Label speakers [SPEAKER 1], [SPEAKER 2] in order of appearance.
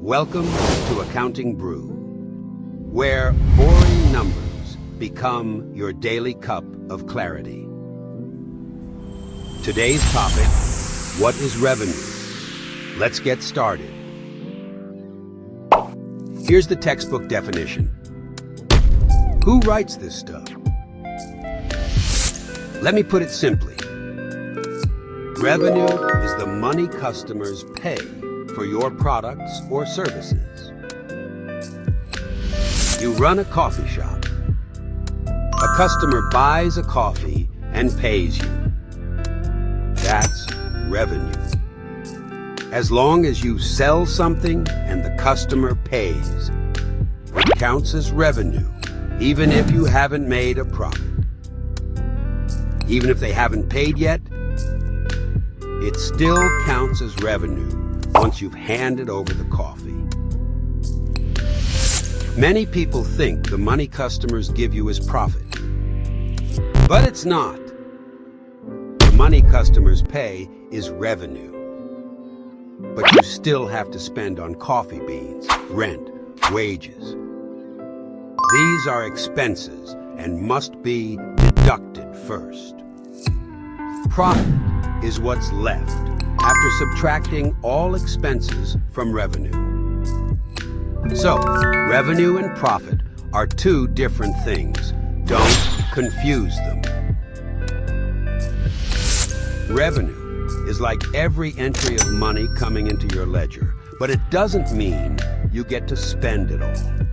[SPEAKER 1] Welcome to Accounting Brew, where boring numbers become your daily cup of clarity. Today's topic, what is revenue? Let's get started. Here's the textbook definition. Who writes this stuff? Let me put it simply. Revenue is the money customers pay for your products or services. You run a coffee shop. A customer buys a coffee and pays you. That's revenue. As long as you sell something and the customer pays, it counts as revenue, even if you haven't made a profit. Even if they haven't paid yet, it still counts as revenue once you've handed over the coffee. Many people think the money customers give you is profit, but it's not. The money customers pay is revenue, but you still have to spend on coffee beans, rent, wages. These are expenses and must be deducted first. Profit is what's left after subtracting all expenses from revenue. So, revenue and profit are two different things. Don't confuse them. Revenue is like every entry of money coming into your ledger, but it doesn't mean you get to spend it all.